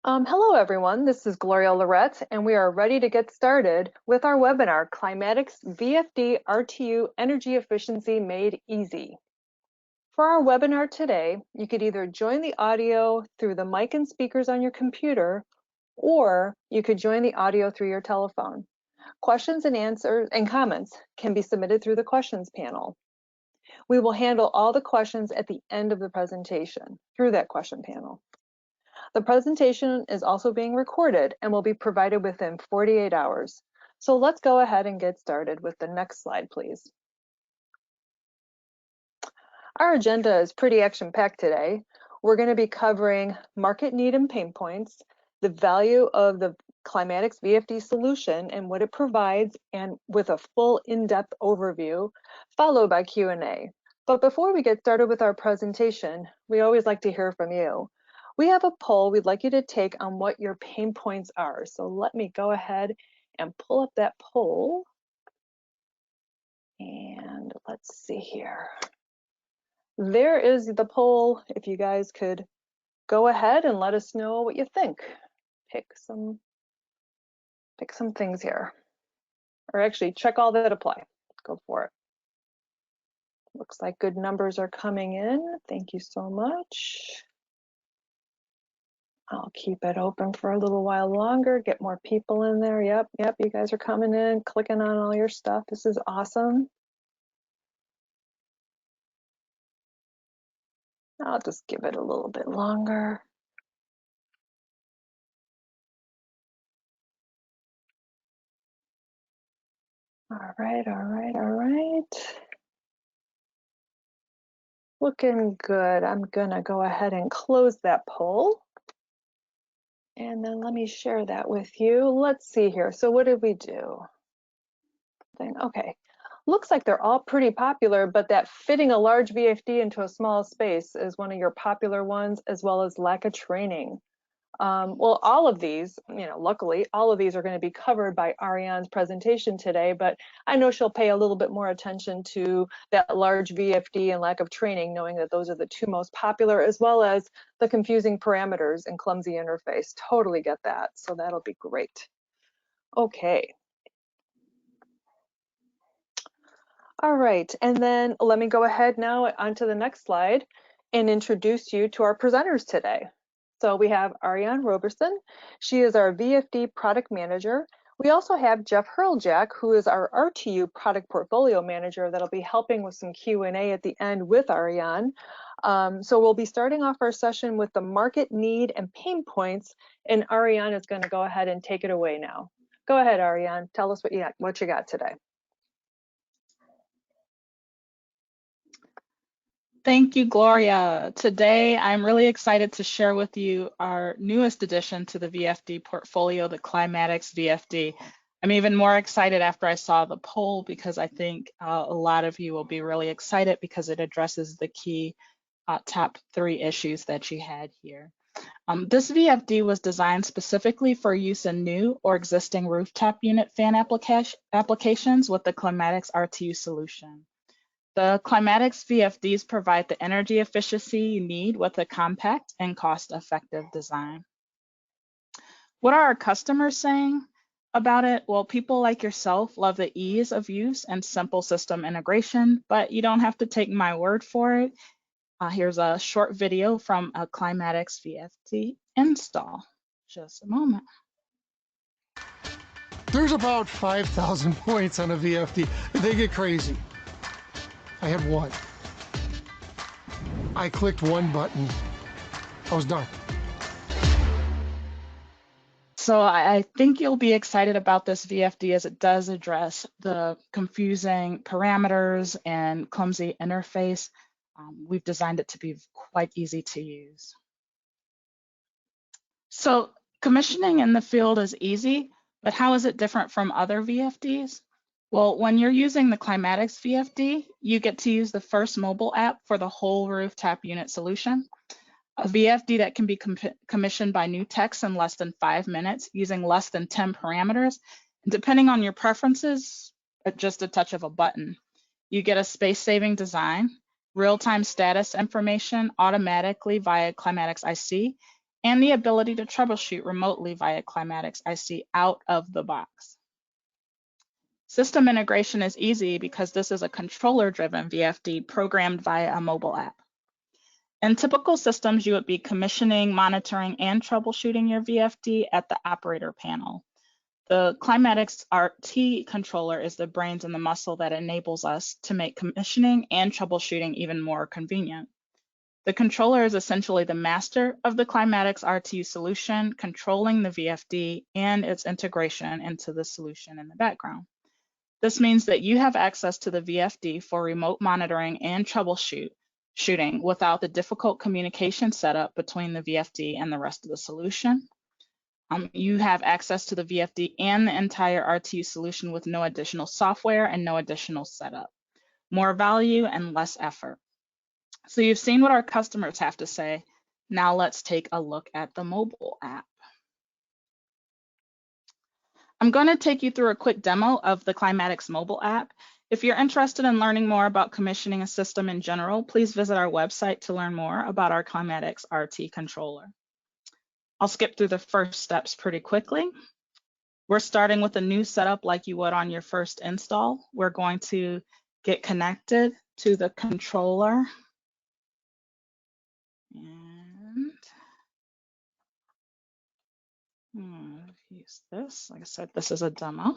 Hello, everyone. This is Gloria Lorette, and we are ready to get started with our webinar, Climatix VFD RTU Energy Efficiency Made Easy. For our webinar today, you could either join the audio through the mic and speakers on your computer, or you could join the audio through your telephone. Questions and answers and comments can be submitted through the questions panel. We will handle all the questions at the end of the presentation through that question panel. The presentation is also being recorded and will be provided within 48 hours. So let's go ahead and get started with the next slide, please. Our agenda is pretty action-packed today. We're going to be covering market need and pain points, the value of the Climatix VFD solution and what it provides, and with a full in-depth overview, followed by Q&A. But before we get started with our presentation, we always like to hear from you. We have a poll we'd like you to take on what your pain points are. So let me go ahead and pull up that poll. And let's see here. There is the poll. If you guys could go ahead and let us know what you think. Pick some things here. Or actually check all that apply. Go for it. Looks like good numbers are coming in. Thank you so much. I'll keep it open for a little while longer, get more people in there. Yep, you guys are coming in, clicking on all your stuff. This is awesome. I'll just give it a little bit longer. All right. Looking good. I'm gonna go ahead and close that poll. And then let me share that with you. Let's see here. So what did we do? Okay. Looks like they're all pretty popular, but that fitting a large VFD into a small space is one of your popular ones, as well as lack of training. Well, all of these, luckily, all of these are going to be covered by Ariane's presentation today, but I know she'll pay a little bit more attention to that large VFD and lack of training, knowing that those are the two most popular, as well as the confusing parameters and clumsy interface. Totally get that, so that'll be great. Okay. All right, and then let me go ahead now onto the next slide and introduce you to our presenters today. So we have Ariane Roberson. She is our VFD product manager. We also have Jeff Hurljack, who is our RTU product portfolio manager that'll be helping with some Q&A at the end with Ariane. So we'll be starting off our session with the market need and pain points, and Ariane is going to go ahead and take it away now. Go ahead, Ariane. Tell us what you got today. Thank you, Gloria. Today, I'm really excited to share with you our newest addition to the VFD portfolio, the Climatix VFD. I'm even more excited after I saw the poll because I think a lot of you will be really excited because it addresses the key top 3 issues that you had here. This VFD was designed specifically for use in new or existing rooftop unit fan applications with the Climatix RTU solution. The Climatix VFDs provide the energy efficiency you need with a compact and cost-effective design. What are our customers saying about it? Well, people like yourself love the ease of use and simple system integration, but you don't have to take my word for it. Here's a short video from a Climatix VFD install. Just a moment. There's about 5,000 points on a VFD. They get crazy. I had one. I clicked one button. I was done. So I think you'll be excited about this VFD as it does address the confusing parameters and clumsy interface. We've designed it to be quite easy to use. So commissioning in the field is easy, but how is it different from other VFDs? Well, when you're using the Climatix VFD, you get to use the first mobile app for the whole rooftop unit solution. A VFD that can be commissioned by new techs in less than 5 minutes using less than 10 parameters. And depending on your preferences, at just a touch of a button. You get a space-saving design, real-time status information automatically via Climatix IC, and the ability to troubleshoot remotely via Climatix IC out of the box. System integration is easy because this is a controller-driven VFD programmed via a mobile app. In typical systems, you would be commissioning, monitoring, and troubleshooting your VFD at the operator panel. The Climatix RT controller is the brains and the muscle that enables us to make commissioning and troubleshooting even more convenient. The controller is essentially the master of the Climatix RT solution, controlling the VFD and its integration into the solution in the background. This means that you have access to the VFD for remote monitoring and troubleshooting without the difficult communication setup between the VFD and the rest of the solution. You have access to the VFD and the entire RT solution with no additional software and no additional setup. More value and less effort. So you've seen what our customers have to say. Now let's take a look at the mobile app. I'm going to take you through a quick demo of the Climatix mobile app. If you're interested in learning more about commissioning a system in general, please visit our website to learn more about our Climatix RT controller. I'll skip through the first steps pretty quickly. We're starting with a new setup like you would on your first install. We're going to get connected to the controller. And use this. Like I said, this is a demo.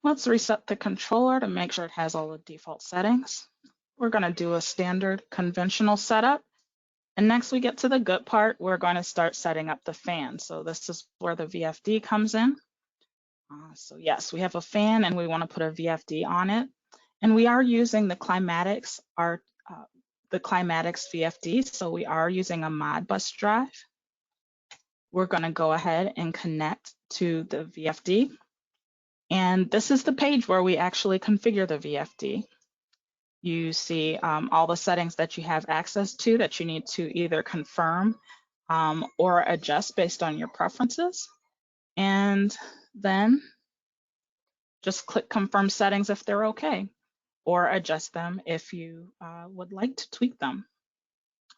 Let's reset the controller to make sure it has all the default settings. We're going to do a standard conventional setup. And next we get to the good part. We're going to start setting up the fan. So this is where the VFD comes in. So yes, we have a fan and we want to put a VFD on it. And we are using the Climatix VFD. So we are using a Modbus drive. We're going to go ahead and connect to the VFD. And this is the page where we actually configure the VFD. You see all the settings that you have access to that you need to either confirm or adjust based on your preferences. And then just click confirm settings if they're okay, or adjust them if you would like to tweak them.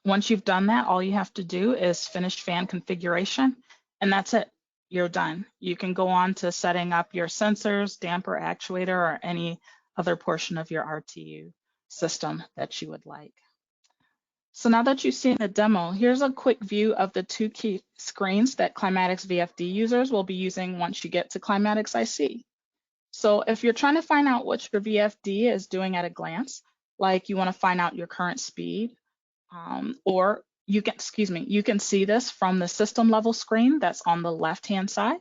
Once you've done that, all you have to do is finish fan configuration, and that's it. You're done. You can go on to setting up your sensors, damper, actuator, or any other portion of your RTU system that you would like. So now that you've seen the demo, here's a quick view of the two key screens that Climatix VFD users will be using once you get to Climatix IC. So if you're trying to find out what your VFD is doing at a glance, like you want to find out your current speed, or you can see this from the system level screen that's on the left-hand side.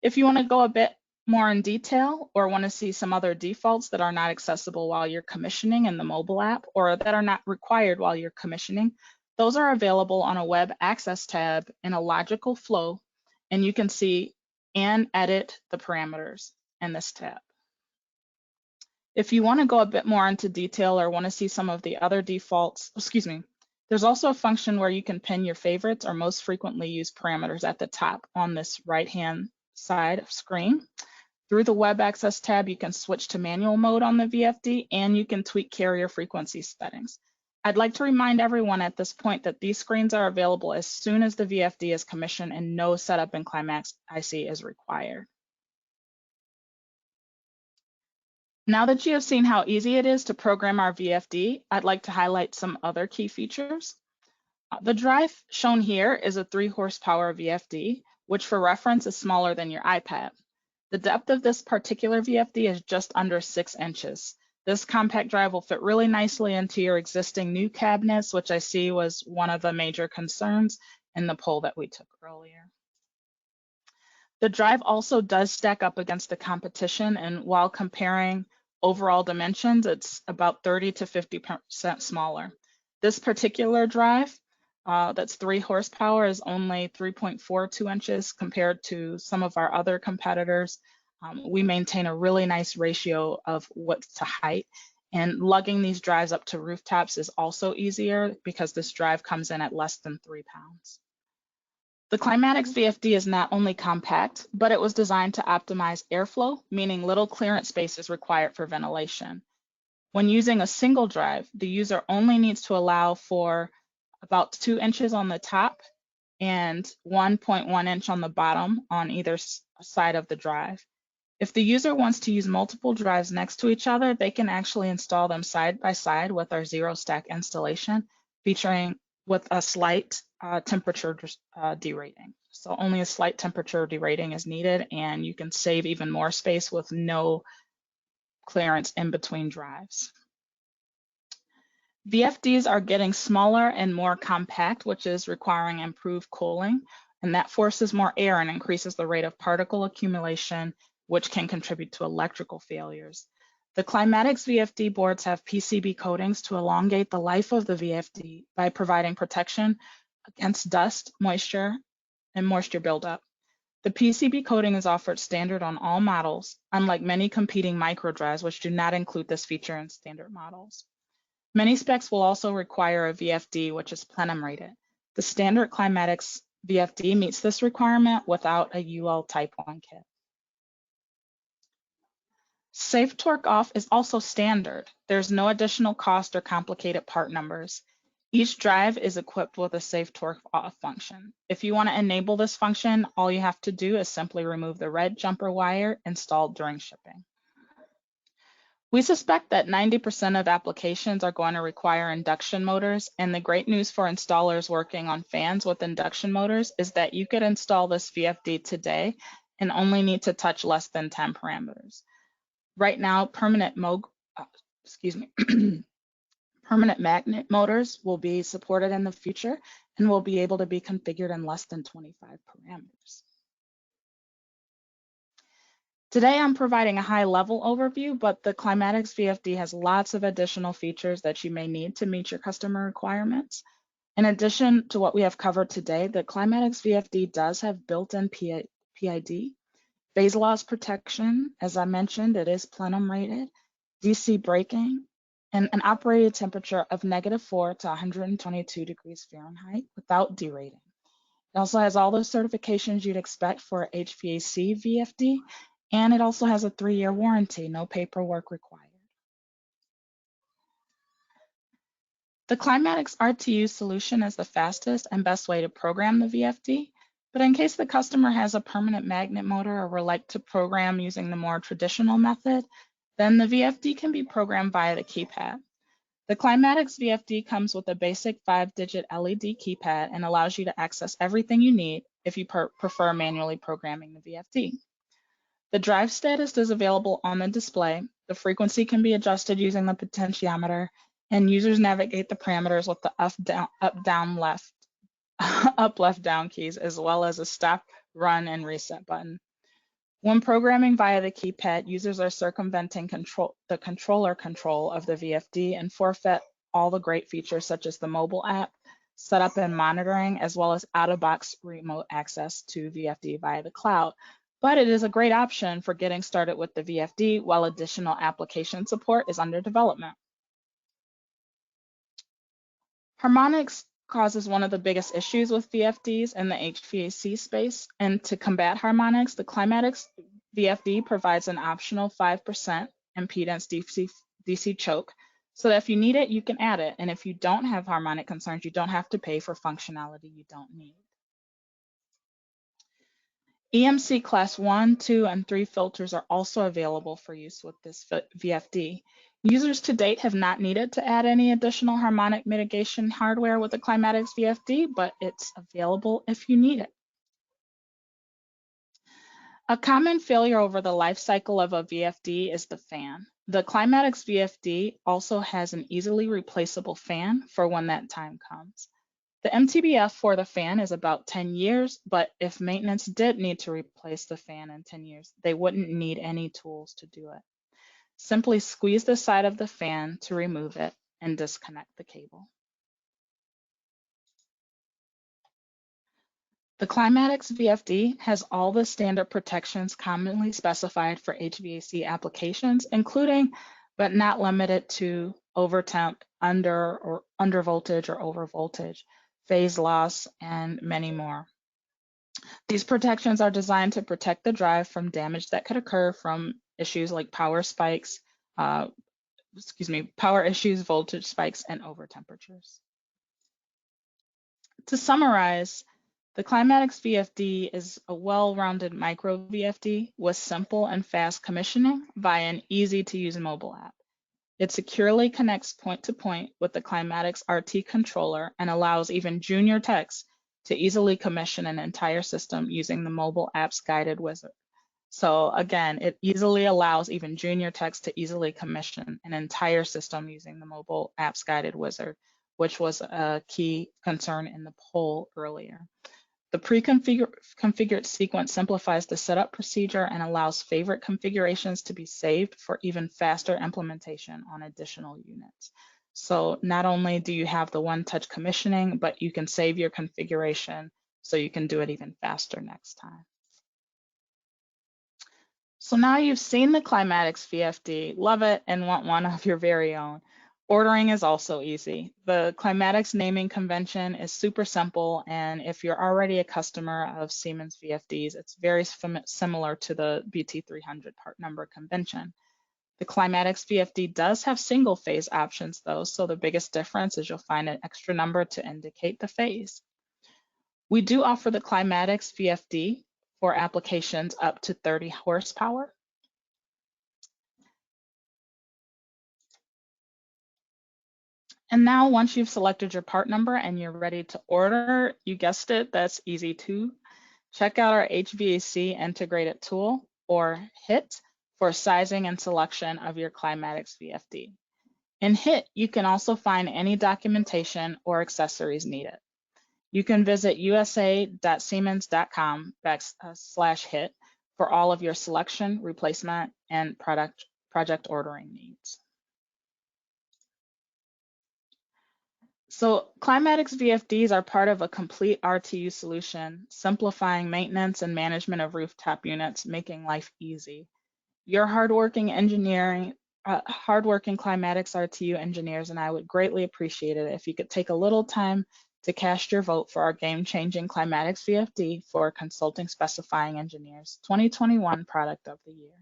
If you want to go a bit more in detail or want to see some other defaults that are not accessible while you're commissioning in the mobile app or that are not required while you're commissioning, those are available on a web access tab in a logical flow, and you can see and edit the parameters in this tab. If you want to go a bit more into detail or want to see some of the other defaults, there's also a function where you can pin your favorites or most frequently used parameters at the top on this right-hand side of screen. Through the web access tab, you can switch to manual mode on the VFD and you can tweak carrier frequency settings. I'd like to remind everyone at this point that these screens are available as soon as the VFD is commissioned and no setup in Climatix IC is required. Now that you have seen how easy it is to program our VFD, I'd like to highlight some other key features. The drive shown here is a 3 horsepower VFD, which for reference is smaller than your iPad. The depth of this particular VFD is just under 6 inches. This compact drive will fit really nicely into your existing new cabinets, which I see was one of the major concerns in the poll that we took earlier. The drive also does stack up against the competition, and while comparing overall dimensions, it's about 30 to 50% smaller. This particular drive, that's 3 horsepower, is only 3.42 inches compared to some of our other competitors. We maintain a really nice ratio of width to height, and lugging these drives up to rooftops is also easier because this drive comes in at less than 3 pounds. The Climatix VFD is not only compact, but it was designed to optimize airflow, meaning little clearance space is required for ventilation. When using a single drive, the user only needs to allow for about 2 inches on the top and 1.1 inch on the bottom on either side of the drive. If the user wants to use multiple drives next to each other, they can actually install them side by side with our zero stack installation, featuring with a slight temperature derating. So only a slight temperature derating is needed, and you can save even more space with no clearance in between drives. VFDs are getting smaller and more compact, which is requiring improved cooling, and that forces more air and increases the rate of particle accumulation, which can contribute to electrical failures. The Climatix VFD boards have PCB coatings to elongate the life of the VFD by providing protection against dust, moisture, and moisture buildup. The PCB coating is offered standard on all models, unlike many competing microdrives, which do not include this feature in standard models. Many specs will also require a VFD, which is plenum rated. The standard Climatix VFD meets this requirement without a UL Type 1 kit. Safe torque off is also standard. There's no additional cost or complicated part numbers. Each drive is equipped with a safe torque off function. If you want to enable this function, all you have to do is simply remove the red jumper wire installed during shipping. We suspect that 90% of applications are going to require induction motors, and the great news for installers working on fans with induction motors is that you could install this VFD today and only need to touch less than 10 parameters. Right now, permanent magnet motors will be supported in the future and will be able to be configured in less than 25 parameters. Today, I'm providing a high-level overview, but the Climatix VFD has lots of additional features that you may need to meet your customer requirements. In addition to what we have covered today, the Climatix VFD does have built-in PID, phase loss protection. As I mentioned, it is plenum rated, DC braking, and an operated temperature of -4 to 122 degrees Fahrenheit without derating. It also has all those certifications you'd expect for HVAC VFD, and it also has a 3-year warranty, no paperwork required. The Climatix RTU solution is the fastest and best way to program the VFD, but in case the customer has a permanent magnet motor or would like to program using the more traditional method, then the VFD can be programmed via the keypad. The Climatix VFD comes with a basic 5-digit LED keypad and allows you to access everything you need if you prefer manually programming the VFD. The drive status is available on the display. The frequency can be adjusted using the potentiometer, and users navigate the parameters with the up, left, down keys, as well as a stop, run, and reset button. When programming via the keypad, users are circumventing the controller control of the VFD and forfeit all the great features such as the mobile app, setup and monitoring, as well as out-of-box remote access to VFD via the cloud. But it is a great option for getting started with the VFD while additional application support is under development. Harmonics causes one of the biggest issues with VFDs in the HVAC space, and to combat harmonics, the Climatix VFD provides an optional 5% impedance DC choke, so that if you need it, you can add it, and if you don't have harmonic concerns, you don't have to pay for functionality you don't need. EMC class 1, 2, and 3 filters are also available for use with this VFD. Users to date have not needed to add any additional harmonic mitigation hardware with the Climatix VFD, but it's available if you need it. A common failure over the life cycle of a VFD is the fan. The Climatix VFD also has an easily replaceable fan for when that time comes. The MTBF for the fan is about 10 years, but if maintenance did need to replace the fan in 10 years, they wouldn't need any tools to do it. Simply squeeze the side of the fan to remove it and disconnect the cable. The Climatix VFD has all the standard protections commonly specified for HVAC applications, including but not limited to overtemp, under voltage or over voltage, phase loss, and many more. These protections are designed to protect the drive from damage that could occur from issues like power spikes, power issues, voltage spikes, and over temperatures. To summarize, the Climatix VFD is a well-rounded micro VFD with simple and fast commissioning via an easy-to-use mobile app. It securely connects point to point with the Climatix RT controller and allows even junior techs to easily commission an entire system using the mobile app's guided wizard. So again, it easily allows even junior techs to easily commission an entire system using the mobile apps guided wizard, which was a key concern in the poll earlier. The pre-configured sequence simplifies the setup procedure and allows favorite configurations to be saved for even faster implementation on additional units. So not only do you have the one-touch commissioning, but you can save your configuration so you can do it even faster next time. So now you've seen the Climatix VFD, love it, and want one of your very own. Ordering is also easy. The Climatix naming convention is super simple, and if you're already a customer of Siemens VFDs, it's very similar to the BT300 part number convention. The Climatix VFD does have single phase options though, so the biggest difference is you'll find an extra number to indicate the phase. We do offer the Climatix VFD for applications up to 30 horsepower. And now once you've selected your part number and you're ready to order, you guessed it, that's easy too. Check out our HVAC integrated tool, or HIT, for sizing and selection of your Climatix VFD. In HIT, you can also find any documentation or accessories needed. You can visit usa.siemens.com/HIT for all of your selection, replacement, and project ordering needs. So Climatix VFDs are part of a complete RTU solution, simplifying maintenance and management of rooftop units, making life easy. Your hardworking Climatix RTU engineers and I would greatly appreciate it if you could take a little time to cast your vote for our game-changing Climatix VFD for Consulting Specifying Engineers 2021 Product of the Year.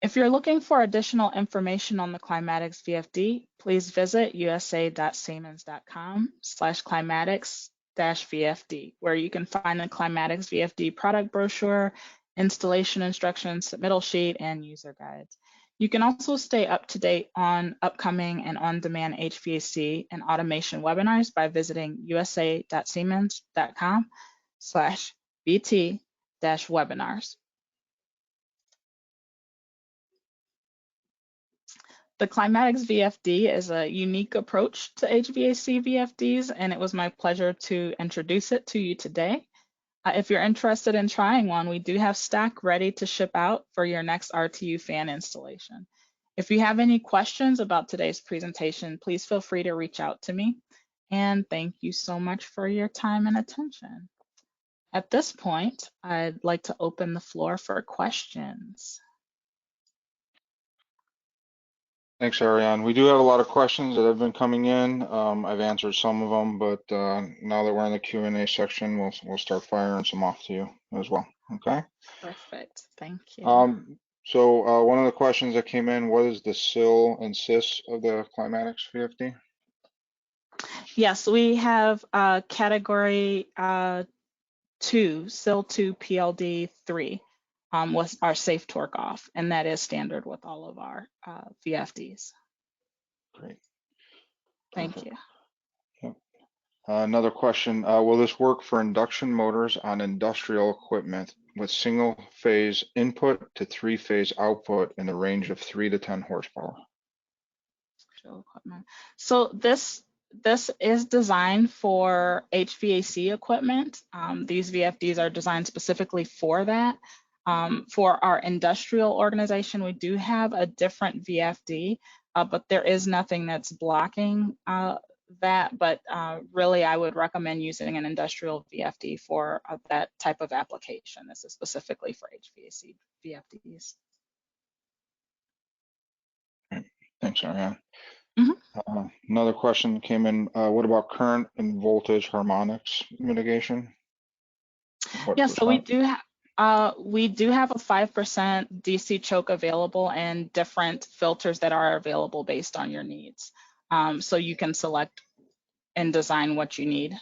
If you're looking for additional information on the Climatix VFD, please visit usa.siemens.com/climatix-VFD, where you can find the Climatix VFD product brochure, installation instructions, submittal sheet, and user guides. You can also stay up to date on upcoming and on-demand HVAC and automation webinars by visiting usa.siemens.com/BT-webinars. The Climatix VFD is a unique approach to HVAC VFDs, and it was my pleasure to introduce it to you today. If you're interested in trying one, we do have stock ready to ship out for your next RTU fan installation. If you have any questions about today's presentation, please feel free to reach out to me. And thank you so much for your time and attention. At this point, I'd like to open the floor for questions. Thanks, Ariane. We do have a lot of questions that have been coming in. I've answered some of them, but now that we're in the Q&A section, we'll start firing some off to you as well. Okay. Perfect. Thank you. So one of the questions that came in: what is the SIL and SIS of the Climatix VFD? Yes, we have category 2, SIL 2 PLD 3 was our safe torque off, and that is standard with all of our VFDs. Great. Thank Perfect. you. Yep. Another question: will this work for induction motors on industrial equipment with single phase input to 3-phase output in the range of 3 to 10 horsepower? So this is designed for HVAC equipment. These VFDs are designed specifically for that. For our industrial organization, we do have a different VFD, but there is nothing that's blocking that. But really, I would recommend using an industrial VFD for that type of application. This is specifically for HVAC VFDs. Thanks, Ariane. Mm-hmm. Another question came in: what about current and voltage harmonics mitigation? Yeah, so we do have a 5% DC choke available and different filters that are available based on your needs. So you can select and design what you need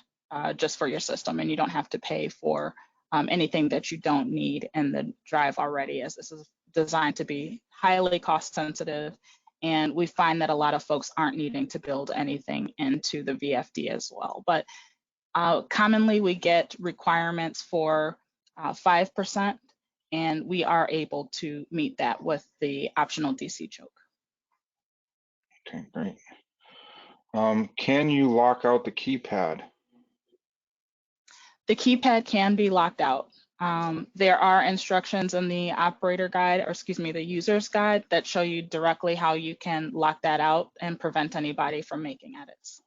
just for your system, and you don't have to pay for anything that you don't need in the drive already, as this is designed to be highly cost sensitive. And we find that a lot of folks aren't needing to build anything into the VFD as well. But commonly we get requirements for 5%, and we are able to meet that with the optional DC choke. Okay, great. Can you lock out the keypad? The keypad can be locked out. There are instructions in the operator guide, or excuse me, the user's guide, that show you directly how you can lock that out and prevent anybody from making edits.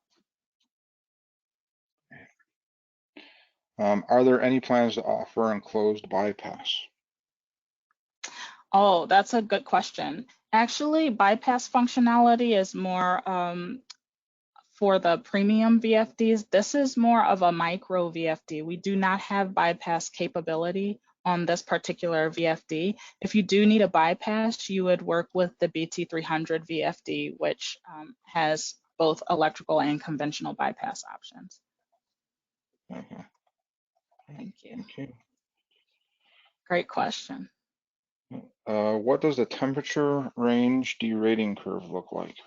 Are there any plans to offer enclosed bypass? Oh, that's a good question. Actually, bypass functionality is more for the premium VFDs. This is more of a micro VFD. We do not have bypass capability on this particular VFD. If you do need a bypass, you would work with the BT300 VFD, which has both electrical and conventional bypass options. Okay. Thank you. Okay. Great question. What does the temperature range derating curve look like?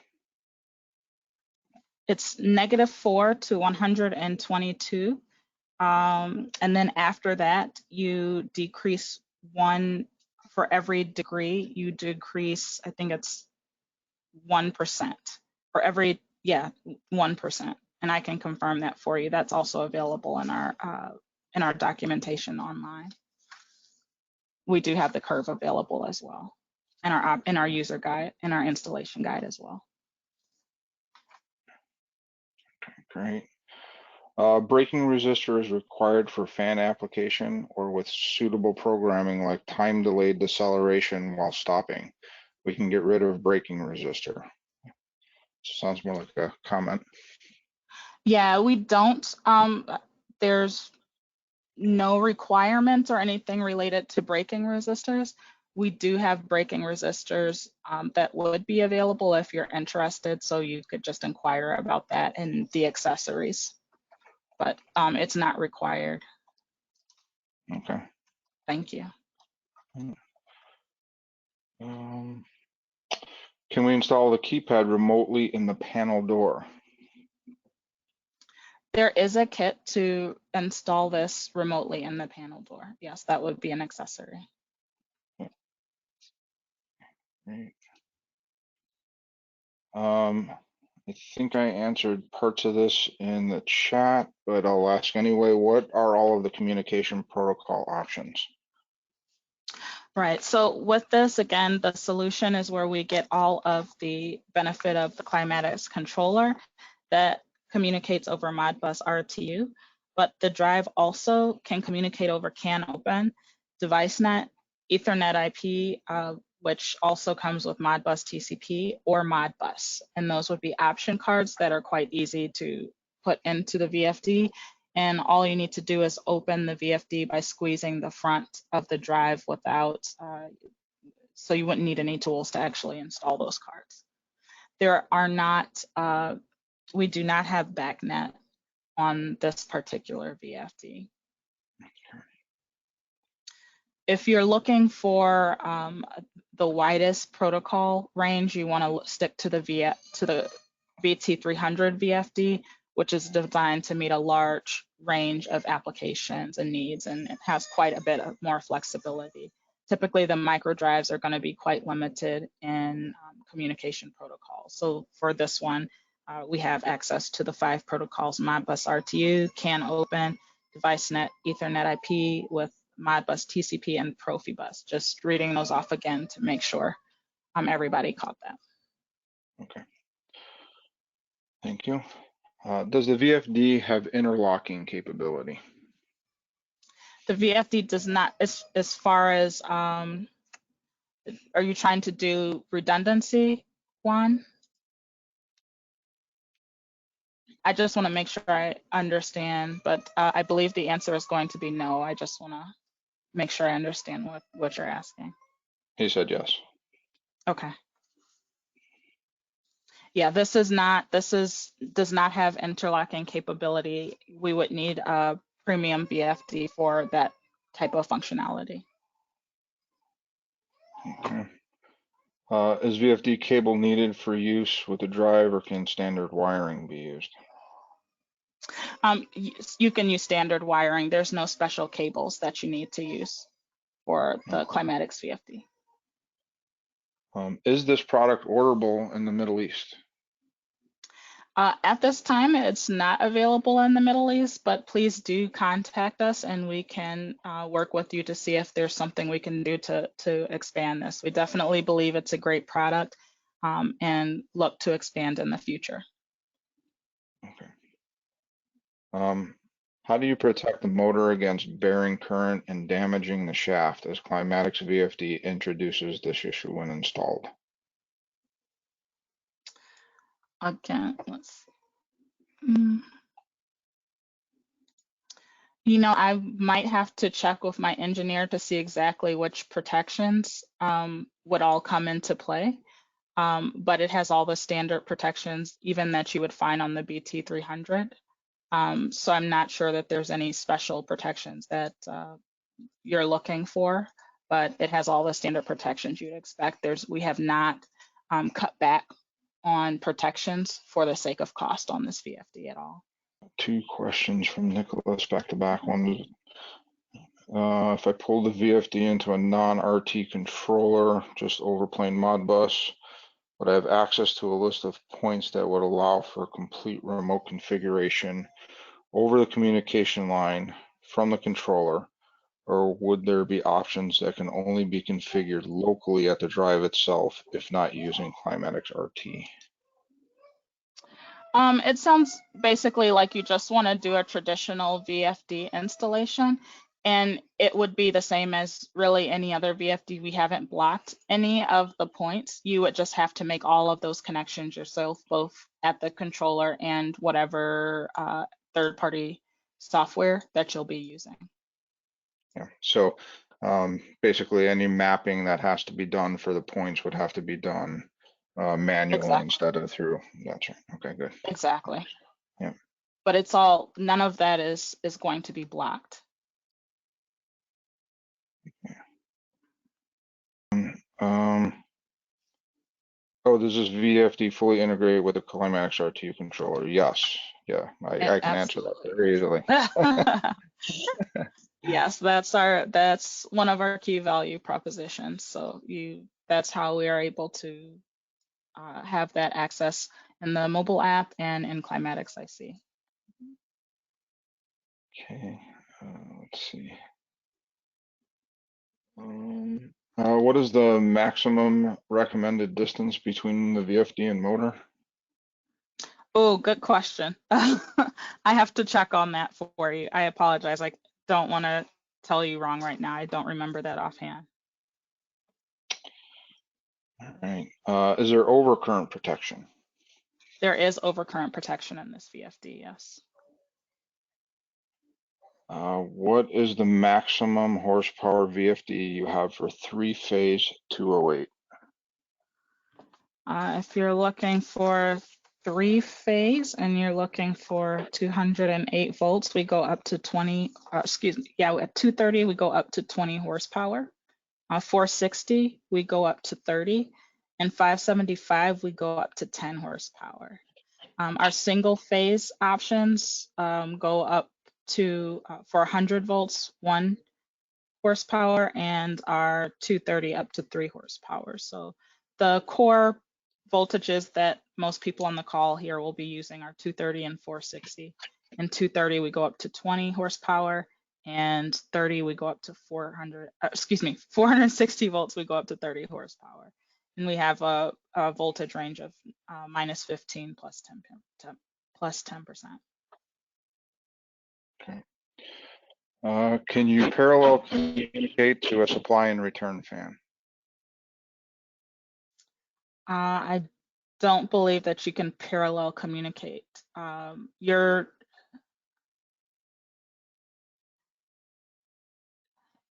It's -4 to 122. And then after that, you decrease 1 for every degree. You decrease, I think it's 1% for every, yeah, 1%. And I can confirm that for you. That's also available in our documentation online. We do have the curve available as well, in our user guide, in our installation guide as well. Great. Braking resistor is required for fan application or with suitable programming like time delayed deceleration while stopping. We can get rid of braking resistor. Sounds more like a comment. Yeah, we don't. There's no requirements or anything related to braking resistors. We do have braking resistors that would be available if you're interested, so you could just inquire about that in the accessories, but it's not required. Okay. Thank you. Can we install the keypad remotely in the panel door? There is a kit to install this remotely in the panel door. Yes, that would be an accessory. Great. I think I answered parts of this in the chat, but I'll ask anyway. What are all of the communication protocol options? Right, so with this, again, the solution is where we get all of the benefit of the Climatix controller that communicates over Modbus RTU, but the drive also can communicate over CAN open, DeviceNet, Ethernet IP, which also comes with Modbus TCP or Modbus. And those would be option cards that are quite easy to put into the VFD. And all you need to do is open the VFD by squeezing the front of the drive without, so you wouldn't need any tools to actually install those cards. There are not, we do not have BACnet on this particular VFD. If you're looking for the widest protocol range, you want to stick to the BT300 VFD, which is designed to meet a large range of applications and needs, and it has quite a bit of more flexibility. Typically, the micro drives are going to be quite limited in communication protocols. So for this one, we have access to the 5 protocols: Modbus RTU, CAN open, DeviceNet, Ethernet IP with Modbus TCP, and Profibus. Just reading those off again to make sure everybody caught that. Okay. Thank you. Does the VFD have interlocking capability? The VFD does not, as far as, are you trying to do redundancy, Juan? I just want to make sure I understand, but I believe the answer is going to be no. I just want to make sure I understand what you're asking. He said yes. Okay. Yeah, does not have interlocking capability. We would need a premium VFD for that type of functionality. Okay. Is VFD cable needed for use with the drive, or can standard wiring be used? You can use standard wiring. There's no special cables that you need to use for the Climatix VFD. Is this product orderable in the Middle East? At this time, it's not available in the Middle East, but please do contact us and we can work with you to see if there's something we can do to expand this. We definitely believe it's a great product and look to expand in the future. Okay. How do you protect the motor against bearing current and damaging the shaft, as Climatix VFD introduces this issue when installed? Again, let's see. You know, I might have to check with my engineer to see exactly which protections would all come into play. But it has all the standard protections, even that you would find on the BT300. So I'm not sure that there's any special protections that you're looking for, but it has all the standard protections you'd expect. We have not cut back on protections for the sake of cost on this VFD at all. Two questions from Nicholas back to back. One is, if I pull the VFD into a non-RT controller, just over plain Modbus, would I have access to a list of points that would allow for complete remote configuration over the communication line from the controller, or would there be options that can only be configured locally at the drive itself if not using Climatix RT? It sounds basically like you just want to do a traditional VFD installation, and it would be the same as really any other VFD. We haven't blocked any of the points. You would just have to make all of those connections yourself, both at the controller and whatever third-party software that you'll be using. Yeah, so basically any mapping that has to be done for the points would have to be done manually Exactly. instead of through. Gotcha. Okay, good. Exactly. Yeah. But none of that is going to be blocked. Oh, this is VFD fully integrated with the Climatix RT controller. Yes. Yeah, I can answer that very easily. Yes, that's one of our key value propositions. So that's how we are able to have that access in the mobile app and in Climatix IC. Okay, let's see. What is the maximum recommended distance between the VFD and motor? Oh, good question. I have to check on that for you. I apologize. I don't want to tell you wrong right now. I don't remember that offhand. All right. Is there overcurrent protection? There is overcurrent protection in this VFD, yes. What is the maximum horsepower VFD you have for three-phase 208? If you're looking for three-phase and you're looking for 208 volts, we go up to 20, excuse me, yeah, at 230, we go up to 20 horsepower. 460, we go up to 30, and 575, we go up to 10 horsepower. Our single phase options go up to, for 100 volts, 1 horsepower, and our 230 up to 3 horsepower. So the core voltages that most people on the call here will be using are 230 and 460. And 230, we go up to 20 horsepower, and 30, we go up to 460 volts, we go up to 30 horsepower. And we have a voltage range of -15 plus 10%. Okay. Can you parallel communicate to a supply and return fan? I don't believe that you can parallel communicate.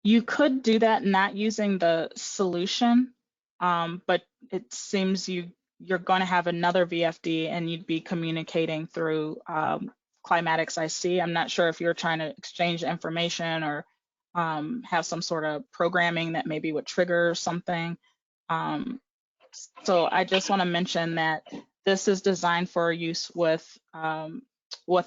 You could do that not using the solution, but it seems you you're going to have another VFD and you'd be communicating through Climatix IC. I'm not sure if you're trying to exchange information or have some sort of programming that maybe would trigger something. So I just want to mention that this is designed for use with a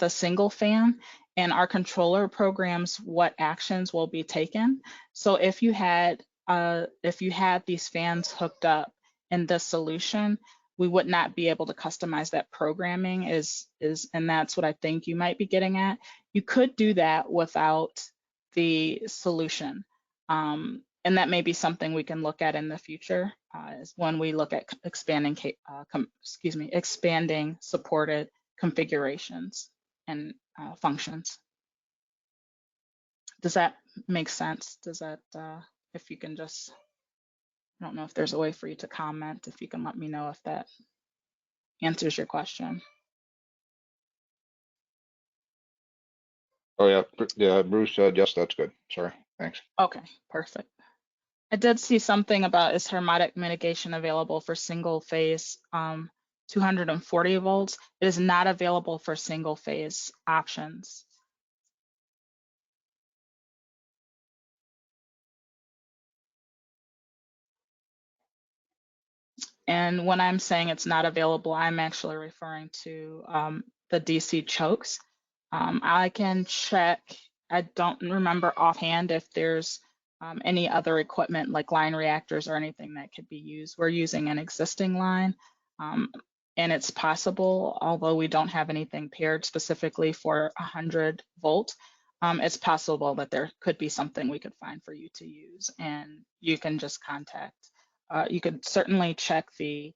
single fan, and our controller programs what actions will be taken. So if you had these fans hooked up in this solution, we would not be able to customize that programming and that's what I think you might be getting at. You could do that without the solution. And that may be something we can look at in the future is when we look at expanding supported configurations and functions. Does that make sense? Does that, if you can just, I don't know if there's a way for you to comment, if you can let me know if that answers your question. Oh yeah, Bruce said yes, that's good. Sorry, thanks. Okay, perfect. I did see something about is hermetic mitigation available for single phase 240 volts. It is not available for single phase options. And when I'm saying it's not available, I'm actually referring to the DC chokes. I can check. I don't remember offhand if there's any other equipment like line reactors or anything that could be used. We're using an existing line, and it's possible, although we don't have anything paired specifically for 100 volt, it's possible that there could be something we could find for you to use, and you can just contact. You could certainly check the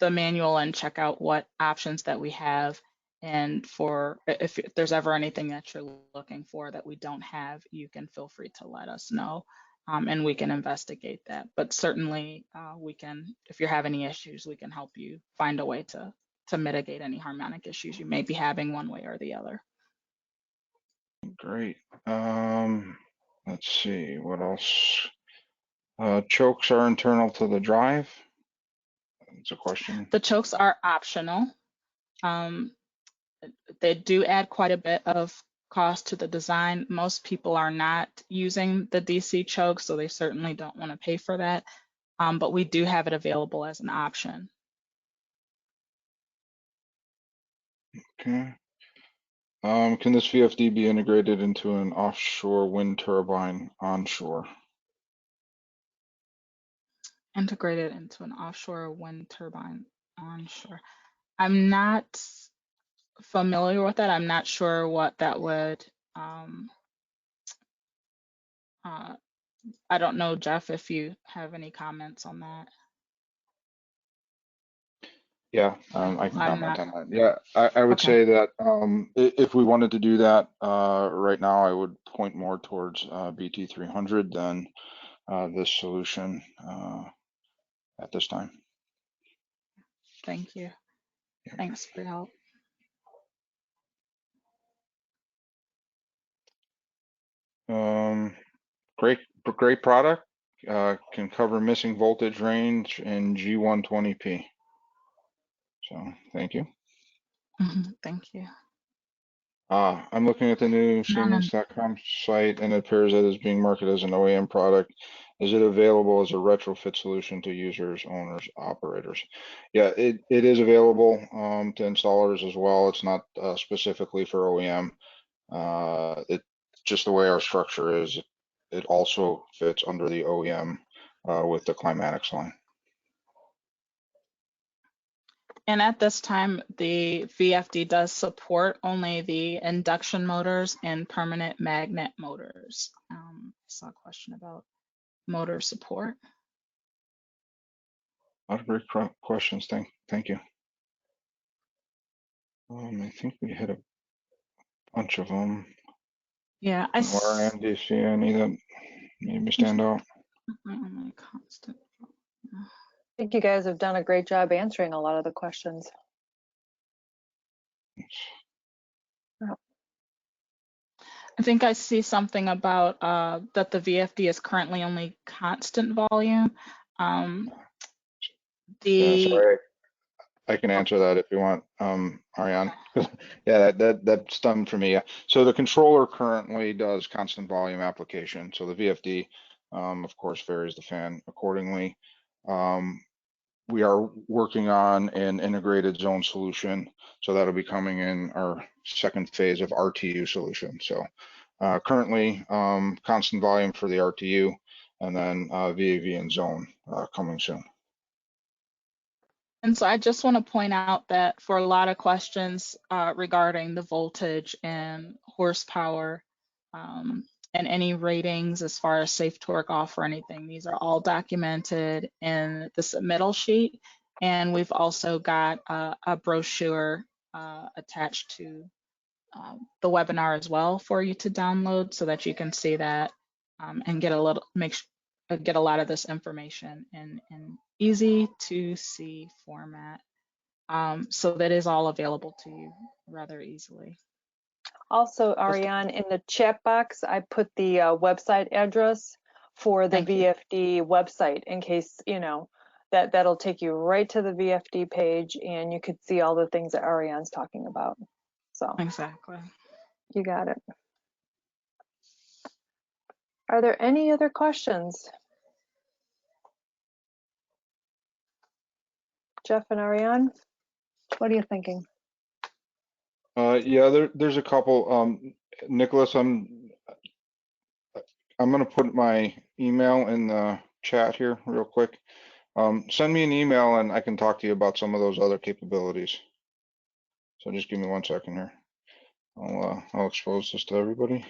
manual and check out what options that we have. And for if there's ever anything that you're looking for that we don't have, you can feel free to let us know, and we can investigate that. But certainly we can, if you have any issues, we can help you find a way to mitigate any harmonic issues you may be having one way or the other. Great. Let's see, what else? Chokes are internal to the drive. It's a question. The chokes are optional. They do add quite a bit of cost to the design. Most people are not using the DC choke, so they certainly don't want to pay for that. But we do have it available as an option. Okay. Can this VFD be integrated into an offshore wind turbine onshore? Integrated into an offshore wind turbine onshore. I'm not familiar with that. I'm not sure what that would, I don't know, Jeff, if you have any comments on that. Yeah, I can I'm comment not. on that. Yeah, I would Okay. say that if we wanted to do that right now, I would point more towards BT300 than this solution at this time. Thank you. Yeah. Thanks for your help. Great product. Can cover missing voltage range in G120p. So thank you. Thank you. I'm looking at the new Siemens.com site, and it appears that it's being marketed as an OEM product. Is it available as a retrofit solution to users, owners, operators? Yeah, it is available to installers as well. It's not specifically for OEM. It just the way our structure is, it also fits under the OEM with the Climatix line. And at this time, the VFD does support only the induction motors and permanent magnet motors. I saw a question about motor support. A lot of great questions. Thank you. I think we had a bunch of them. Yeah, Or MDC, any that made me stand out. Constant. I think you guys have done a great job answering a lot of the questions. I think I see something about that the VFD is currently only constant volume. Yeah, The sorry, I can answer that if you want, Ariane. Yeah, that's done for me. Yeah. So the controller currently does constant volume application. So the VFD, of course, varies the fan accordingly. We are working on an integrated zone solution, so that'll be coming in our second phase of RTU solution. So currently, constant volume for the RTU, and then VAV and zone coming soon. And so I just want to point out that for a lot of questions regarding the voltage and horsepower and any ratings as far as safe torque off or anything, these are all documented in the submittal sheet. And we've also got a brochure attached to the webinar as well for you to download so that you can see that and get a little, get a lot of this information in easy to see format. So that is all available to you rather easily. Also, Ariane, in the chat box, I put the website address for the Thank you. VFD website in case, you know, that'll take you right to the VFD page and you could see all the things that Ariane's talking about. So Exactly. you got it. Are there any other questions? Jeff and Ariane, what are you thinking? Yeah, there's a couple. Nicholas, I'm going to put my email in the chat here real quick. Send me an email and I can talk to you about some of those other capabilities. So just give me 1 second here. I'll expose this to everybody.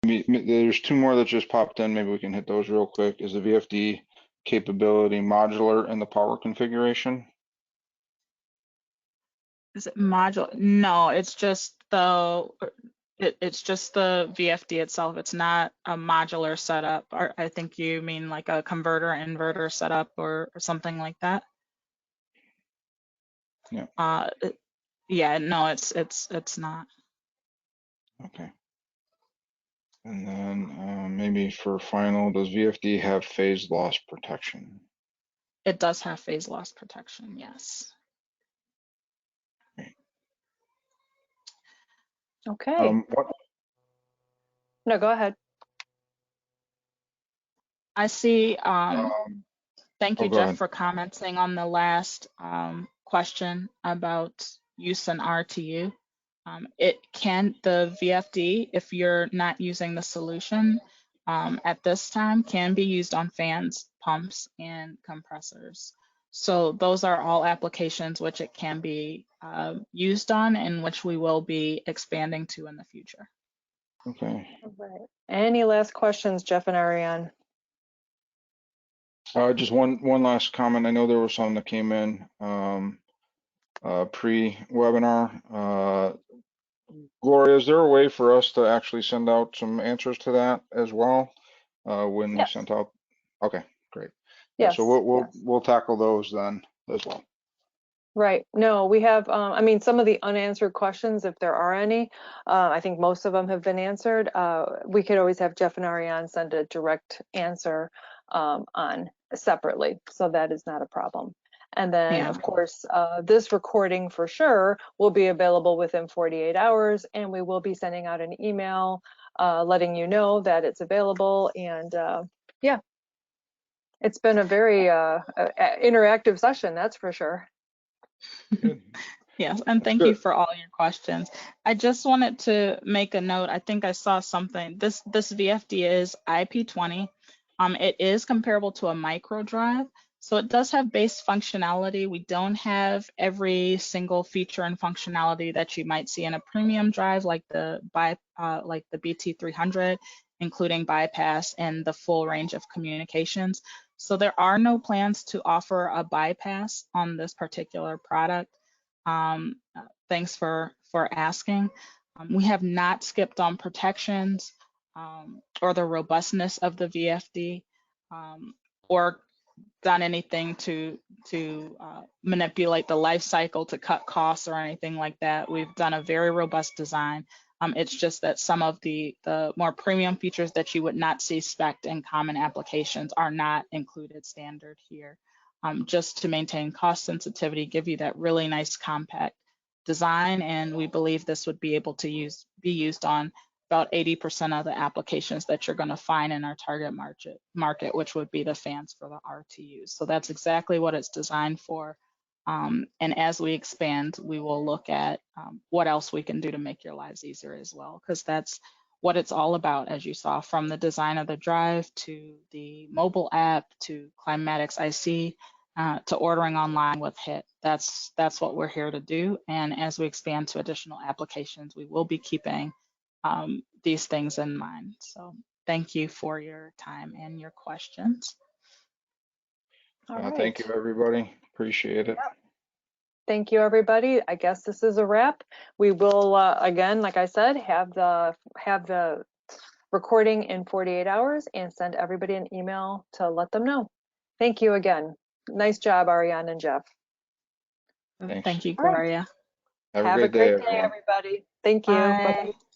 There's 2 more that just popped in. Maybe we can hit those real quick. Is the VFD capability modular in the power configuration? Is it modular? No, it's just the it's just the VFD itself. It's not a modular setup. Or I think you mean like a converter inverter setup or something like that. Yeah. Yeah, no, it's not. Okay. And then maybe for final, does VFD have phase loss protection? It does have phase loss protection, yes. Okay. No, go ahead. I see. Thank you, Go Jeff, ahead. for commenting on the last question about use in RTU. It can, the VFD, if you're not using the solution at this time, can be used on fans, pumps, and compressors. So those are all applications which it can be used on and which we will be expanding to in the future. Okay. All right. Any last questions, Jeff and Ariane? Just one last comment. I know there was some that came in pre-webinar. Gloria, is there a way for us to actually send out some answers to that as well when we Yes. sent out? Okay, great. Yes. So we'll tackle those then as well. Right. No, we have, I mean, some of the unanswered questions, if there are any, I think most of them have been answered. We could always have Jeff and Ariane send a direct answer on separately. So that is not a problem. And then, Yeah. of course, this recording for sure will be available within 48 hours, and we will be sending out an email letting you know that it's available. And yeah, it's been a very interactive session, that's for sure. Good. Yes, and thank you for all your questions. I just wanted to make a note. I think I saw something. This VFD is IP20. It is comparable to a micro drive, so it does have base functionality. We don't have every single feature and functionality that you might see in a premium drive, like the BT300, including bypass and the full range of communications. So there are no plans to offer a bypass on this particular product. Thanks for asking. We have not skipped on protections or the robustness of the VFD or done anything to manipulate the life cycle to cut costs or anything like that. We've done a very robust design. It's just that some of the more premium features that you would not see spec'd in common applications are not included standard here. just to maintain cost sensitivity, give you that really nice compact design. And we believe this would be able to be used on about 80% of the applications that you're going to find in our target market, which would be the fans for the RTUs. So that's exactly what it's designed for. And as we expand, we will look at what else we can do to make your lives easier as well, because that's what it's all about, as you saw, from the design of the drive to the mobile app to Climatix IC to ordering online with HIT. That's what we're here to do. And as we expand to additional applications, we will be keeping these things in mind. So thank you for your time and your questions. All right. Thank you, everybody. Appreciate it. Yep. Thank you, everybody. I guess this is a wrap. We will, again, like I said, have the recording in 48 hours and send everybody an email to let them know. Thank you again. Nice job, Ariane and Jeff. Thanks. Thank you, All right. Gloria. Have a great day, everyone. everybody. Thank you. Bye. Bye-bye.